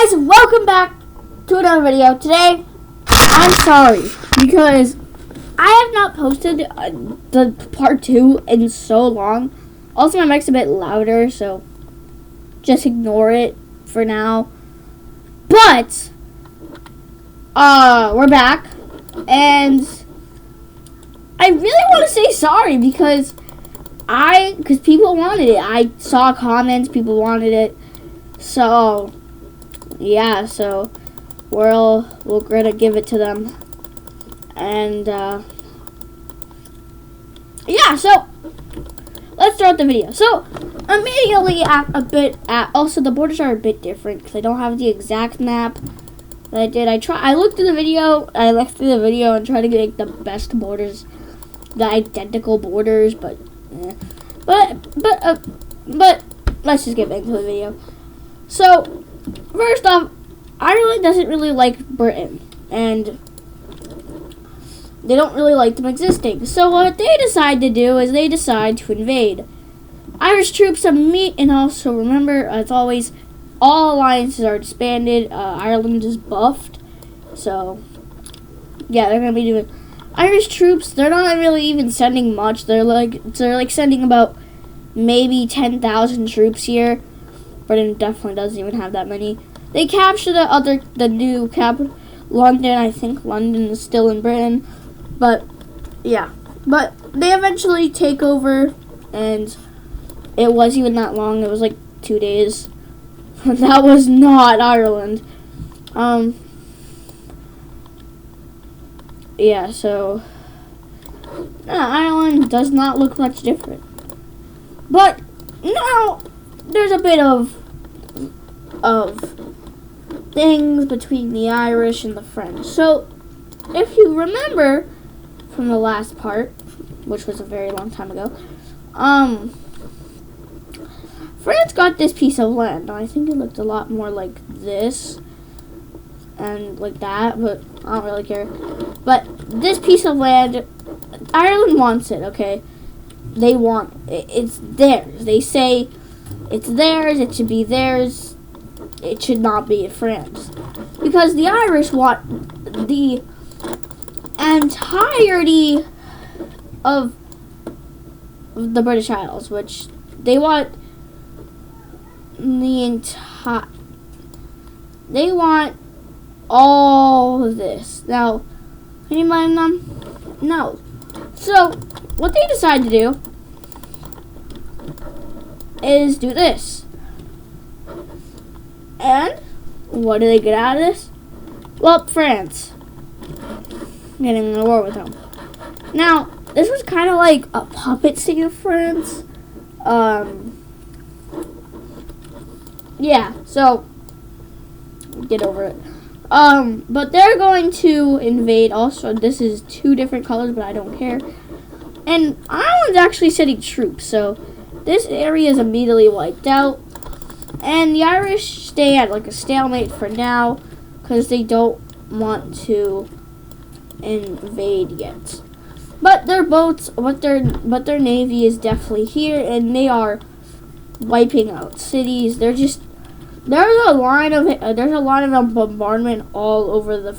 guys, welcome back to another video. Today, I'm sorry because I have not posted the part 2 in so long. Also, my mic's a bit louder, so just ignore it for now. But, we're back, and I really want to say sorry because people wanted it. I saw comments, people wanted it. So, yeah, so we're gonna give it to them. And, yeah, so let's start the video. So, immediately also the borders are a bit different because I don't have the exact map that I did. I looked through the video, and tried to get the best borders, the identical borders, but let's just get back to the video. So, first off, Ireland doesn't really like Britain, and they don't really like them existing. So what they decide to do is they decide to invade. Irish troops meet, and also remember, as always, all alliances are disbanded. Ireland is buffed, so yeah, they're gonna be doing. Irish troops, they're not really even sending much. They're like sending about maybe 10,000 troops here. Britain definitely doesn't even have that many. They capture the new capital, London. I think London is still in Britain, but yeah. But they eventually take over, and it wasn't even that long. It was like 2 days. That was not Ireland. Yeah, so Ireland does not look much different. But now there's a bit of things between the Irish and the French. So if you remember from the last part, which was a very long time ago, France got this piece of land. I think it looked a lot more like this and like that, but I don't really care. But this piece of land, Ireland wants it, okay? They want it. It's theirs. They say it's theirs, it should be theirs, it should not be in France. Because the Irish want the entirety of the British Isles, which they want they want all of this. Now, can you mind them? No. So, what they decide to do is do this. And what do they get out of this? Well, France getting in a war with them. Now, this was kind of like a puppet state of France. Yeah, so get over it. But they're going to invade. Also, this is 2 different colors, but I don't care. And Ireland's actually sending troops, so this area is immediately wiped out. And the Irish stay at like a stalemate for now because they don't want to invade yet. But their boats, but their navy is definitely here, and they are wiping out cities. There's a line of bombardment all over the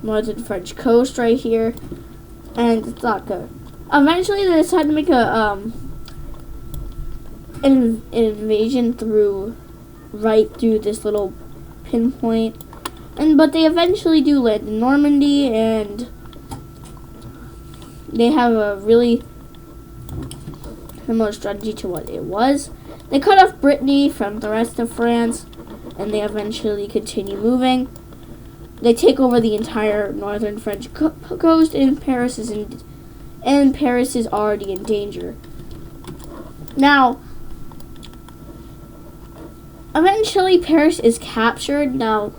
northern French coast right here, and it's not good. Eventually, they decide to make an invasion right through this little pinpoint, but they eventually do land in Normandy, and they have a really similar strategy to what it was. They cut off Brittany from the rest of France, and they eventually continue moving. They take over the entire northern French coast, and Paris is already in danger. Now, eventually Paris is captured. Now,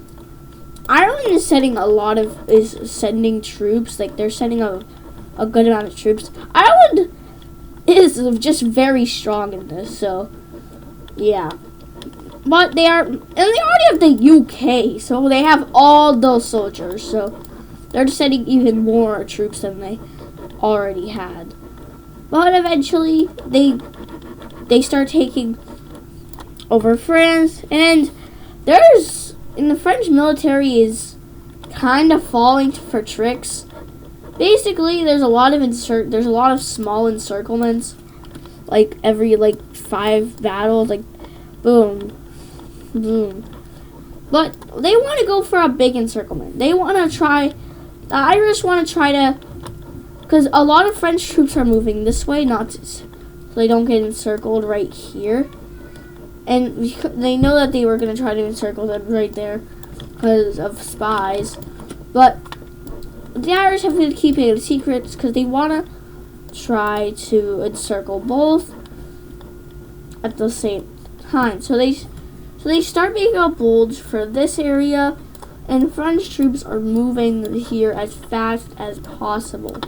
Ireland is sending troops. Like, they're sending a good amount of troops. Ireland is just very strong in this, so yeah. But they already have the UK, so they have all those soldiers, so they're just sending even more troops than they already had. But eventually they start taking over France, and there's And the French military is kind of falling for tricks. Basically, there's a lot of small encirclements, like every 5 battles, like boom, boom. But they want to go for a big encirclement. The Irish want to try to, because a lot of French troops are moving this way, so they don't get encircled right here. And they know that they were going to try to encircle them right there because of spies. But the Irish have been keeping it secret because they want to try to encircle both at the same time. So they start making a bulge for this area, and French troops are moving here as fast as possible.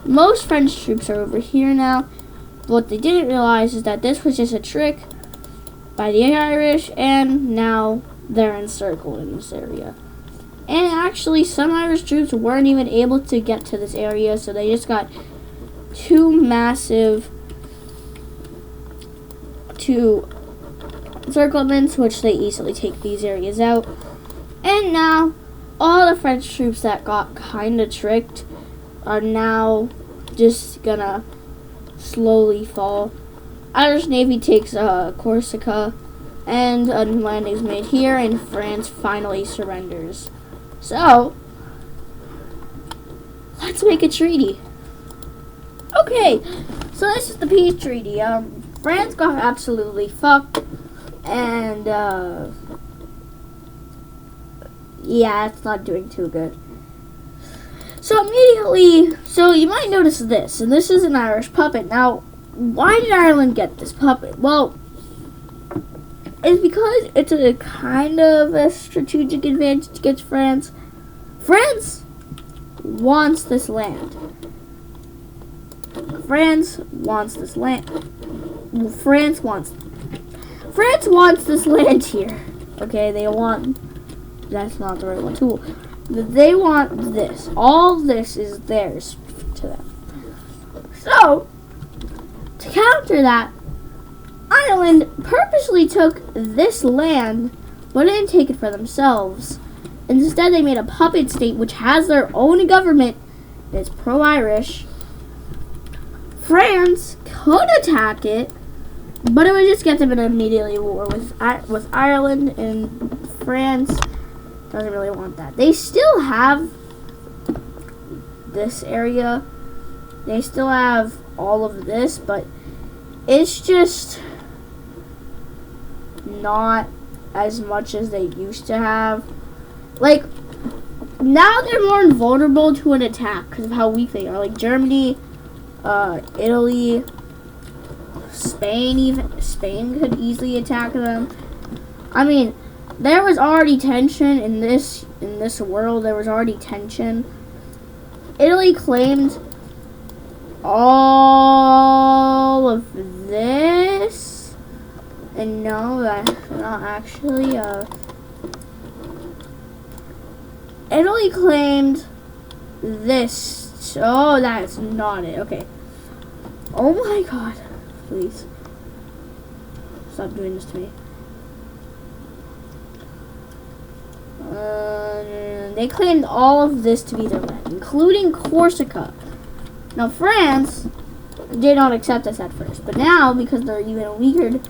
Most French troops are over here now. What they didn't realize is that this was just a trick by the Irish, and now they're encircled in this area. And actually, some Irish troops weren't even able to get to this area, so they just got two encirclements, which they easily take these areas out. And now, all the French troops that got kind of tricked are now just gonna slowly fall. Irish Navy takes Corsica, and a landing is made here, and France finally surrenders. So, let's make a treaty. Okay, so this is the peace treaty. France got absolutely fucked, and yeah, it's not doing too good. So immediately, you might notice this, and this is an Irish puppet. Now, why did Ireland get this puppet? Well, it's because it's a kind of a strategic advantage against France. France wants this land. France wants this land here. Okay, that's not the right one too. They want this. All this is theirs to them. So, to counter that, Ireland purposely took this land, but didn't take it for themselves. Instead, they made a puppet state which has their own government that's pro-Irish. France could attack it, but it would just get them in immediately war with Ireland, and France doesn't really want that. They still have this area. They still have all of this, but it's just not as much as they used to have. Like, now they're more vulnerable to an attack because of how weak they are. Like Germany, Italy, Spain could easily attack them. I mean, there was already tension in this world. There was already tension. Italy claimed all of this, and no, that's not actually. Italy claimed this. Oh, that's not it. Okay. Oh my God! Please stop doing this to me. They claimed all of this to be their land, including Corsica. Now, France did not accept this at first, but now, because they're even weaker,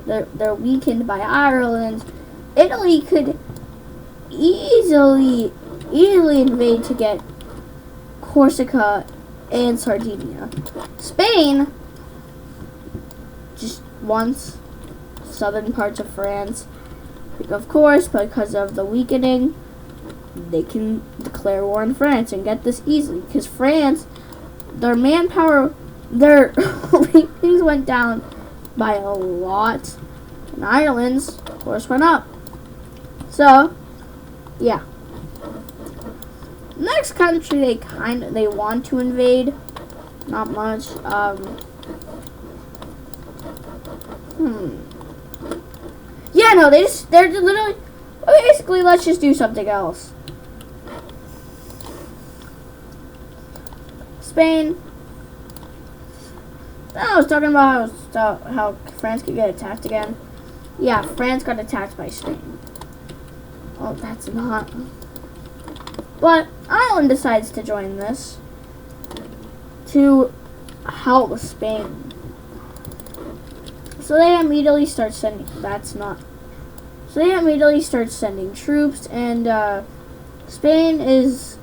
they're weakened by Ireland, Italy could easily invade to get Corsica and Sardinia. Spain just wants southern parts of France. Of course, because of the weakening, they can declare war on France and get this easily. Because France, their manpower, their ratings went down by a lot. And Ireland's, of course, went up. So, yeah. Next country they want to invade. Not much. Yeah, no, they're literally, basically, let's just do something else. Spain. I was talking about how France could get attacked again. Yeah, France got attacked by Spain. Oh, that's not. But Ireland decides to join this to help Spain. So they immediately start sending. So they immediately start sending troops, and Spain is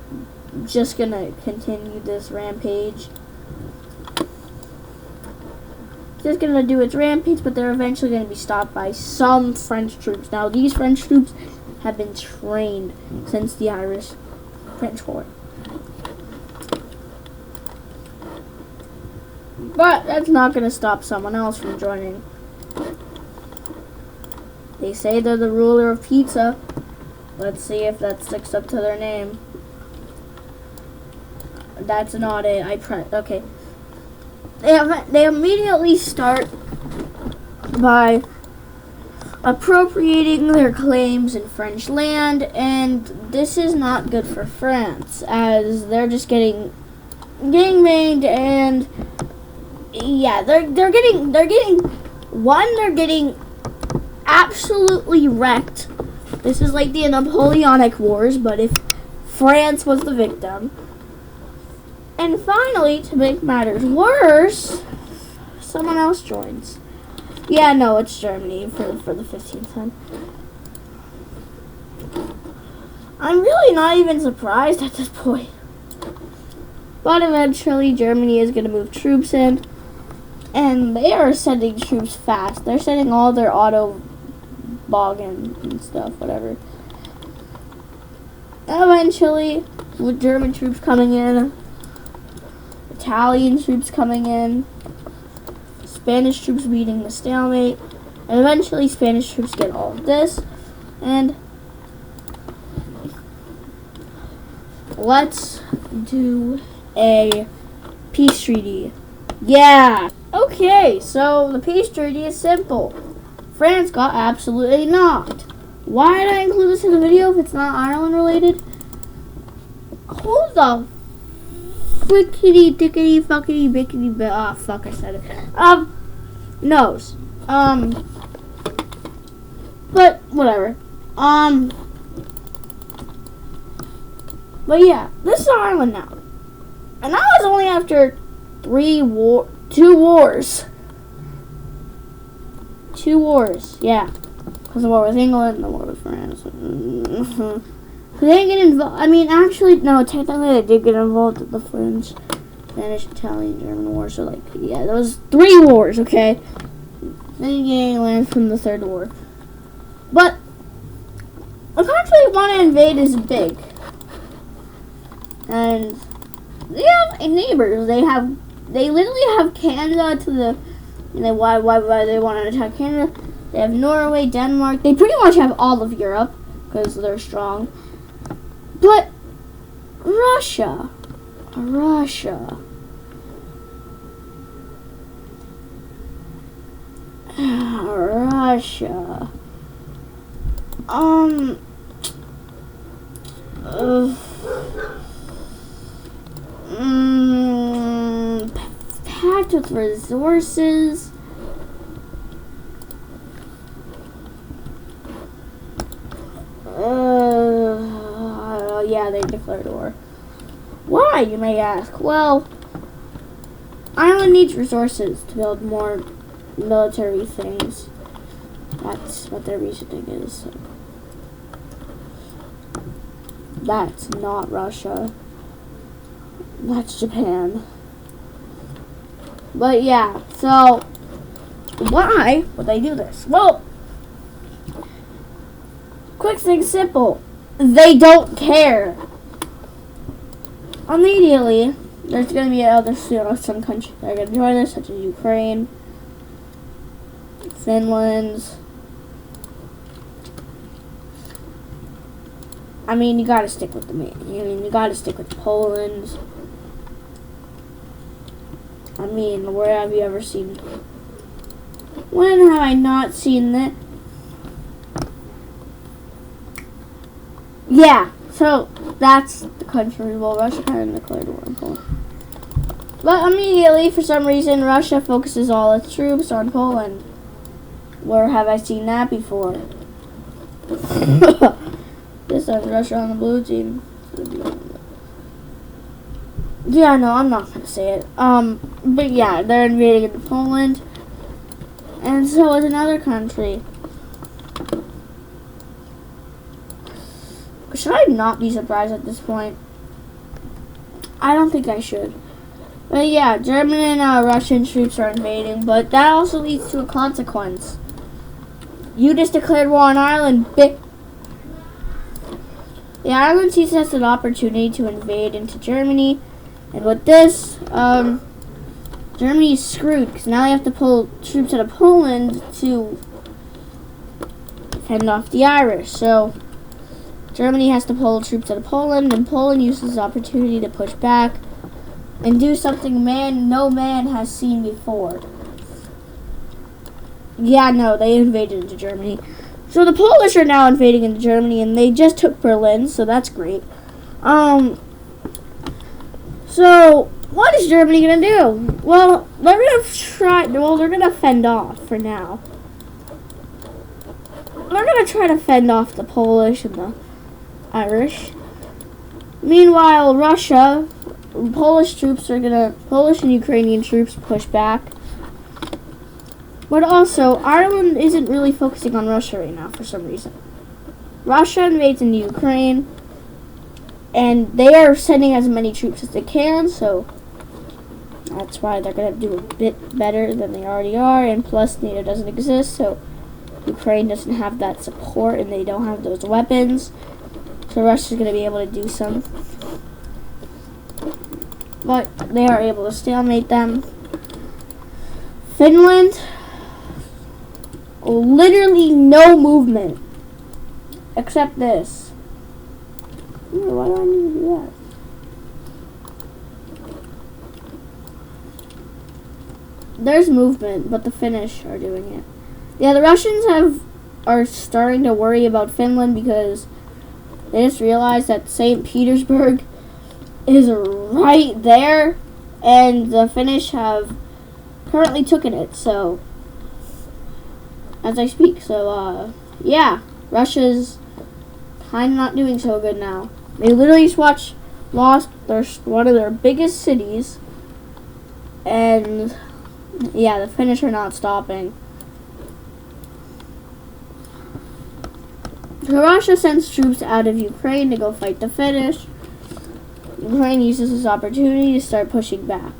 just gonna continue this rampage. Just gonna do its rampage, but they're eventually gonna be stopped by some French troops. Now, these French troops have been trained since the Irish-French War. But that's not gonna stop someone else from joining. They say they're the ruler of pizza. Let's see if that sticks up to their name. That's not it. Okay. They immediately start by appropriating their claims in French land, and this is not good for France, as they're just getting gangbanged, and yeah, they're getting absolutely wrecked. This is like the Napoleonic Wars, but if France was the victim. And finally, to make matters worse, someone else joins. Yeah, no, it's Germany for the 15th time. I'm really not even surprised at this point. But eventually, Germany is going to move troops in. And they are sending troops fast. They're sending all their and stuff, whatever. Eventually, with German troops coming in, Italian troops coming in, Spanish troops beating the stalemate, and eventually Spanish troops get all of this, and let's do a peace treaty. Yeah! Okay, so the peace treaty is simple. France got absolutely knocked. Why did I include this in the video if it's not Ireland related? Who the frickity dickity fuckity bickity fuck, I said it. Knows. But whatever. But yeah, this is Ireland now. And that was only after 2 wars. 2 wars, yeah. Because the war with England and the war with France. They didn't get involved. I mean, actually, no, technically they did get involved in the French, Spanish, Italian, German war. So, like, yeah, there was 3 wars, okay? Then getting land from the 3rd war. But a country they want to invade is big. And they have neighbors. They literally have Canada to the. And why they want to attack Canada? They have Norway, Denmark. They pretty much have all of Europe because they're strong. But Russia. Russia. Packed with resources. Yeah, they declared war. Why, you may ask? Well, Ireland needs resources to build more military things. That's what their reasoning is. That's not Russia. That's Japan. But yeah, so why would they do this? Well, quick thing, simple. They don't care. Immediately, there's going to be some countries that are going to join this, such as Ukraine, Finland. I mean, you gotta stick with you gotta stick with Poland. I mean, where have you ever seen? When have I not seen that? Yeah, so that's the country. Well, Russia kind of declared war on Poland. But immediately, for some reason, Russia focuses all its troops on Poland. Where have I seen that before? This says Russia on the blue team. Yeah, no, I'm not gonna say it. But yeah, they're invading into Poland, and so is another country. Should I not be surprised at this point? I don't think I should. But yeah, German and Russian troops are invading, but that also leads to a consequence. You just declared war on Ireland, bitch. The Ireland sees this as an opportunity to invade into Germany, and with this, Germany is screwed because now they have to pull troops out of Poland to fend off the Irish. So Germany has to pull troops out of Poland, and Poland uses the opportunity to push back and do something no man has seen before. Yeah, no, they invaded into Germany. So the Polish are now invading into Germany, and they just took Berlin, so that's great. So what is Germany gonna do? Well, they're gonna fend off for now. They're gonna try to fend off the Polish and the Irish. Meanwhile, Polish and Ukrainian troops push back. But also, Ireland isn't really focusing on Russia right now for some reason. Russia invades into Ukraine, and they are sending as many troops as they can, so that's why they're going to do a bit better than they already are, and plus NATO doesn't exist, so Ukraine doesn't have that support, and they don't have those weapons, so Russia's going to be able to do some. But they are able to stalemate them. Finland, literally no movement, except this. Why do I need to do that? There's movement, but the Finnish are doing it. Yeah, the Russians are starting to worry about Finland because they just realized that St. Petersburg is right there, and the Finnish have currently taken it, so as I speak. So yeah, Russia's kind of not doing so good now. They literally just lost one of their biggest cities, and yeah, the Finnish are not stopping. So Russia sends troops out of Ukraine to go fight the Finnish. Ukraine uses this opportunity to start pushing back.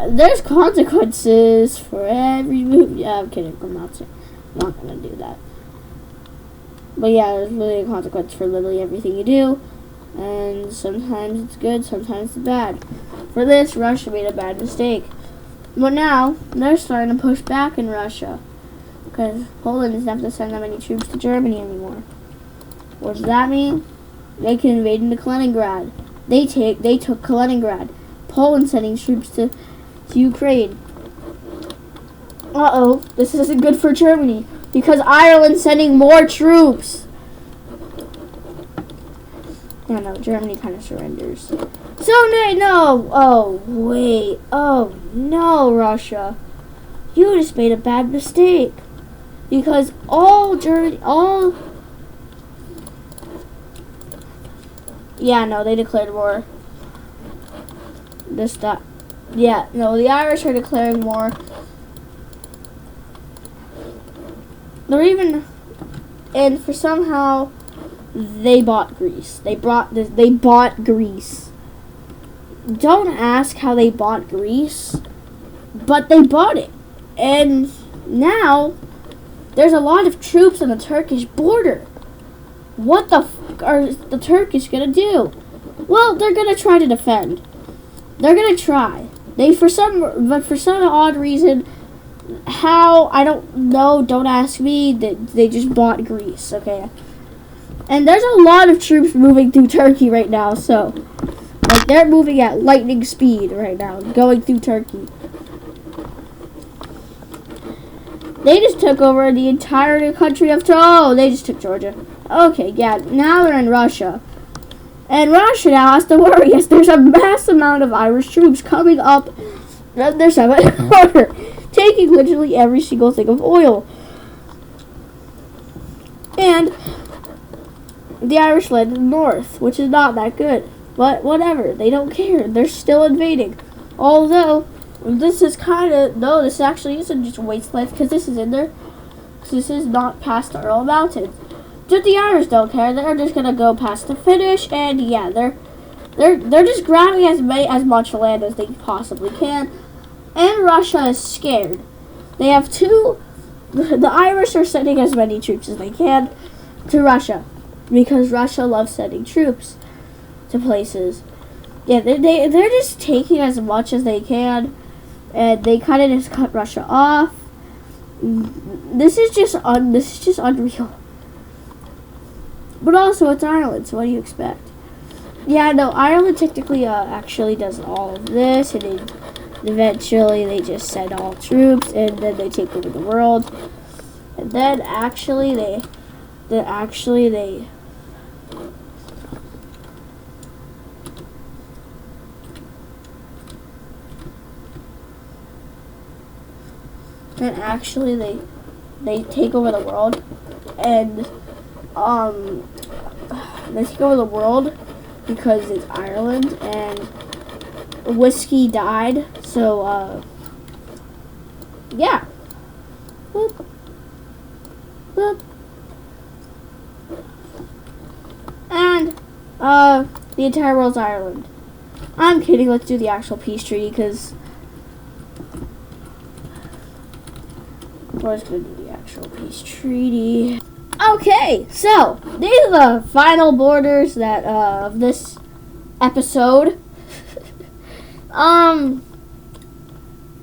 There's consequences for every move. Yeah, I'm kidding. I'm not going to do that. But yeah, there's really a consequence for literally everything you do. And sometimes it's good, sometimes it's bad. For this, Russia made a bad mistake. But now, they're starting to push back in Russia. Because Poland doesn't have to send that many troops to Germany anymore. What does that mean? They can invade into Kaliningrad. They took Kaliningrad. Poland sending troops to Ukraine. Uh-oh, this isn't good for Germany. Because Ireland's sending more troops. Oh no, Germany kind of surrenders. So no. Oh wait. Oh no, Russia. You just made a bad mistake. Because yeah, no, they declared war. Yeah, no, the Irish are declaring war. And for somehow, they bought Greece. They bought Greece. Don't ask how they bought Greece, but they bought it. And now, there's a lot of troops on the Turkish border. What the fuck are the Turkish gonna do? Well, they're gonna try to defend. They're gonna try. But for some odd reason, how, I don't know, don't ask me, they just bought Greece, okay? And there's a lot of troops moving through Turkey right now, so, like, they're moving at lightning speed right now, going through Turkey. They just took over the entire country of they just took Georgia. Okay, yeah, now they're in Russia. And Russia now has to worry, yes, there's a mass amount of Irish troops coming up their southern border. taking literally every single thing of oil. And the Irish led north, which is not that good. But whatever, they don't care. They're still invading. Although, this is this actually isn't just wasteland, because this is in there. This is not past Earl Mountain. Just the Irish don't care. They're just gonna go past the finish, and yeah, they're just grabbing as much land as they possibly can. And Russia is scared. They have the Irish are sending as many troops as they can to Russia, because Russia loves sending troops to places. Yeah, they're just taking as much as they can, and they kind of just cut Russia off. This is just unreal. But also, it's Ireland, so what do you expect? Yeah, no, Ireland technically actually does all of this, and then eventually they just send all troops, and then they take over the world. And then actually they take over the world, and they take over the world because it's Ireland, and whiskey died, so yeah. Boop. Boop. And the entire world's Ireland. I'm kidding, let's do the actual peace treaty, because we're just going to do the actual peace treaty. Okay, so these are the final borders that of this episode.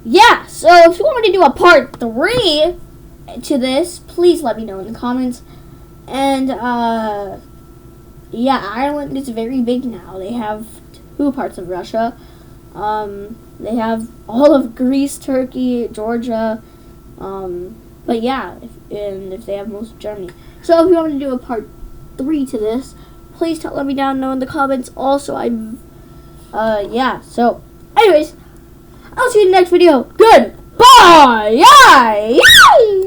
Yeah, so if you want me to do a part 3 to this, please let me know in the comments. And yeah, Ireland is very big now. They have 2 parts of Russia. They have all of Greece, Turkey, Georgia. But yeah, if they have most of Germany. So if you want me to do a part 3 to this, please let me know in the comments. Also, yeah. So, anyways, I'll see you in the next video. Goodbye! Yay!